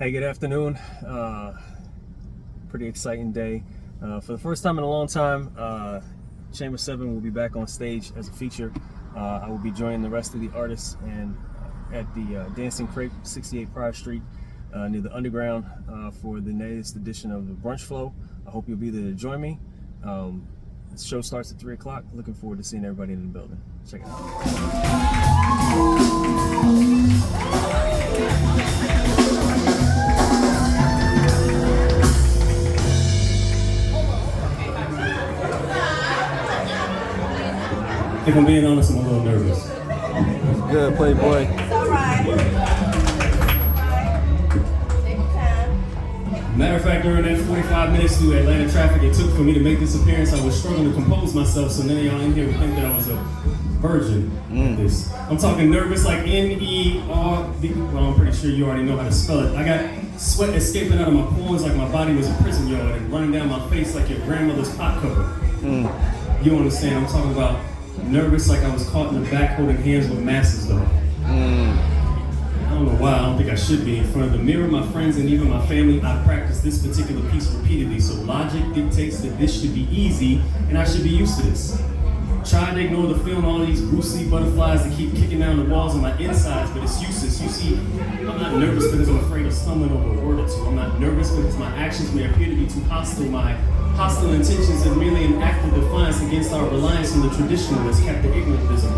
Hey, good afternoon. Pretty exciting day. For the first time in a long time, Chamber 7 will be back on stage as a feature. I will be joining the rest of the artists and at the Dancin Crepe, 68 Pryor Street, near the Underground, for the latest edition of the Brunch Flow. I hope you'll be there to join me. The show starts at 3 o'clock. Looking forward to seeing everybody in the building. Check it out. If I'm being honest, I'm a little nervous. Good, Playboy. It's all right. Take your time. Matter of fact, during that 45 minutes through Atlanta traffic it took for me to make this appearance, I was struggling to compose myself, so none of y'all in here would think that I was a virgin at this. I'm talking nervous like N-E-R-V. Well, I'm pretty sure you already know how to spell it. I got sweat escaping out of my pores like my body was a prison yard and running down my face like your grandmother's pot cover. You understand? I'm talking about nervous like I was caught in the back holding hands with masses though. I don't know why, I don't think I should be. In front of the mirror, my friends, and even my family, I practiced this particular piece repeatedly, so logic dictates that this should be easy, and I should be used to this. Trying to ignore the feeling all these Bruce Lee butterflies that keep kicking down the walls of my insides, but it's useless. You see, I'm not nervous because I'm afraid of stumbling over a word or two. I'm not nervous because my actions may appear to be too hostile. My hostile intentions are merely an act of defiance against our reliance on the traditionalist, captive ignorantism.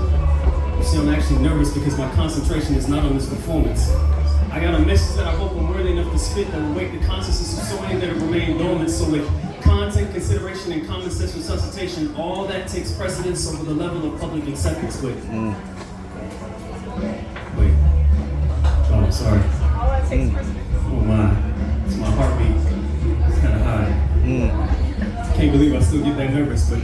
You see, I'm actually nervous because my concentration is not on this performance. I got a message that I hope I'm worthy enough to spit that will wake the consciousness of so many that have remained dormant. So with content, consideration, and common sense resuscitation, all that takes precedence over the level of public acceptance. Wait. Oh, sorry. All that takes precedence. Oh my. It's my heartbeat. It's kind of high. Can't believe I still get that nervous, but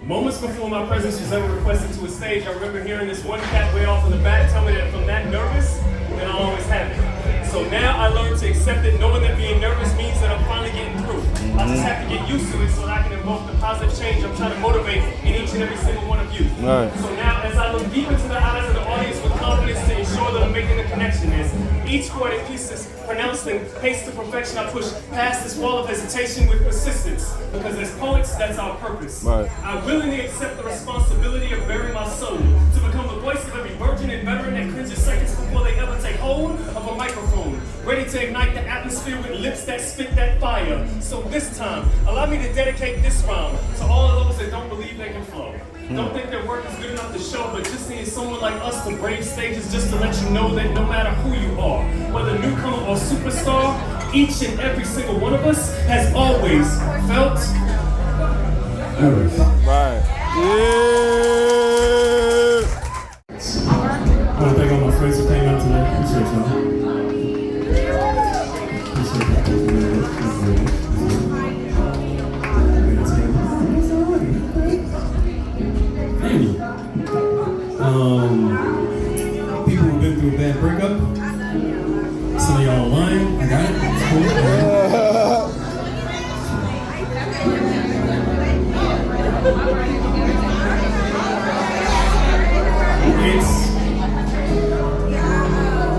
moments before my presence was ever requested to a stage, I remember hearing this one cat way off in the back tell me that if I'm that nervous, then I'll always have it. So now I learned to accept it, knowing that being nervous means that I'm finally getting through. I just have to get used to it so that I can invoke the positive change I'm trying to motivate in each and every single one of you. Right. So now, as I look deep into the eyes of the audience with confidence to ensure that I'm making the connection, as each poetic piece is pronounced and paced to perfection, I push past this wall of hesitation with persistence. Because as poets, that's our purpose. Right. I willingly accept the responsibility of bearing my soul to become the voice of every virgin and veteran that cringes seconds before they ever take hold of a microphone, ready to ignite the atmosphere with lips that spit that fire. So this time, allow me to dedicate this round to all of those that don't believe they can flow. Don't think their work is good enough to show, but just need someone like us to brave stages just to let you know that no matter who you are, whether newcomer or superstar, each and every single one of us has always felt nervous. Right. Yeah. I want to thank all my friends who came out today. Appreciate y'all. People who've been through a bad breakup. Some of y'all are lying. I got it. It's cool.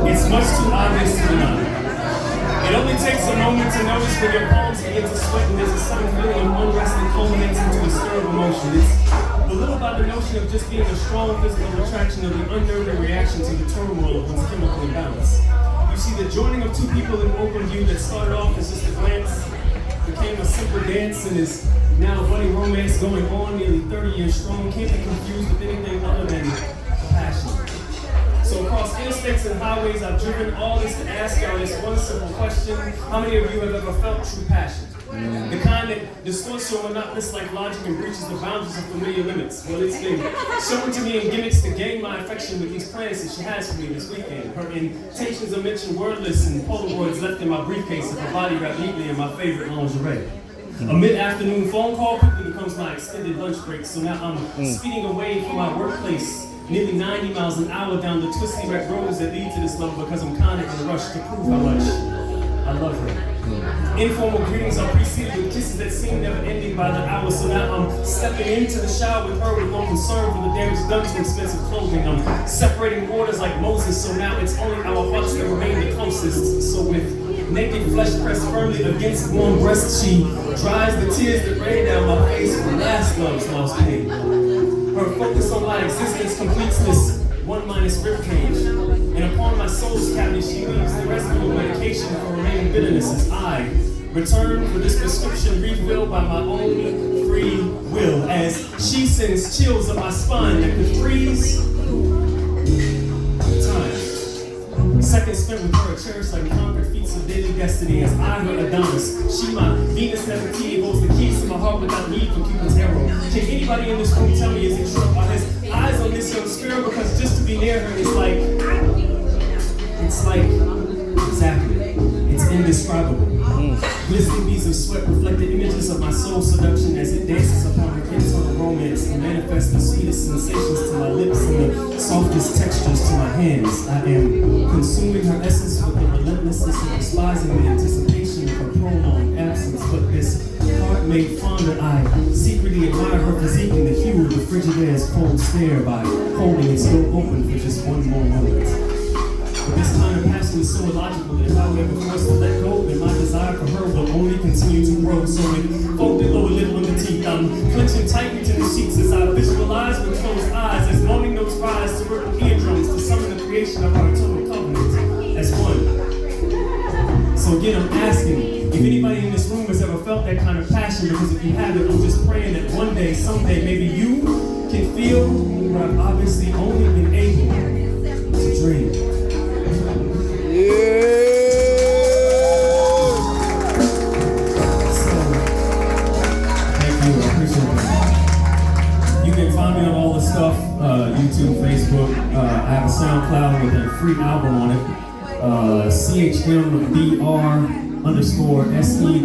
It's much too obvious to deny. It only takes a moment to notice when your palms begin to sweat and there's a sudden feeling of unrest that culminates into a stir of emotion. It's belittled by the notion of just being a strong physical attraction of the unnerving reaction to the turmoil of one's chemical imbalance. You see, the joining of two people in open view that started off as just a glance became a simple dance and is now a budding romance going on nearly 30 years strong can't be confused with anything other than passion. So across interstates and highways, I've driven all this to ask y'all this one simple question. How many of you have ever felt true passion? The kind that distorts your monotonous like logic and breaches the boundaries of familiar limits. Well, it's been shown to me in gimmicks to gain my affection with these plans that she has for me this weekend. Her intentions are mentioned wordless and Polaroids left in my briefcase of her body wrapped neatly in my favorite lingerie. A mid-afternoon phone call quickly becomes my extended lunch break, so now I'm speeding away from my workplace, nearly 90 miles an hour down the twisty red roads that lead to this level because I'm kind of in a rush to prove how much I love her. Informal greetings are preceded with kisses that seem never ending by the hour. So now I'm stepping into the shower with her with no concern for the damage done to expensive clothing. I'm separating waters like Moses, so now it's only our hearts that remain the closest. So with naked flesh pressed firmly against warm breast, she dries the tears that rain down my face from last love's lost pain. Her focus on my existence completes this one minus ribcage. And upon my soul's cavity, she leaves the residual medication for remaining bitterness as I return for this prescription refilled by my own free will. As she sends chills up my spine that could freeze time. Seconds spent with her are cherished like conquered feats of daily destiny. As I, her Adonis, she my Venus Nefertiti holds the keys to my heart without need for Cupid's arrow. Can anybody in this room tell me is it true? Are his eyes on this young sparrow? Because just to be near her is exactly, it's indescribable. Glistening beads of sweat reflect the images of my soul seduction as it dances upon her internal romance and manifests the sweetest sensations to my lips and the softest textures to my hands. I am consuming her essence with the relentlessness of despising the anticipation of her prolonged absence. But this heart made fonder, I secretly admire her physique and the hue of the Frigidaire's cold stare by holding its door open for just one more moment. But this kind of passion is so illogical that if I were ever forced to let go, then my desire for her will only continue to grow. So with folded lower lip on the teeth, I'm clenching tightly to the sheets as I visualize with closed eyes as moaning notes rise to ripple eardrums to summon the creation of our eternal covenant as one. So again, I'm asking if anybody in this room has ever felt that kind of passion, because if you haven't, I'm just praying that one day, someday, maybe you can feel what I've obviously only been able to dream. You can find me on all the stuff, YouTube, Facebook. I have a SoundCloud with a free album on it. CHMBR_SE,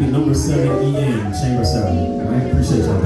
the number 7EN, Chamber 7. All right, appreciate y'all.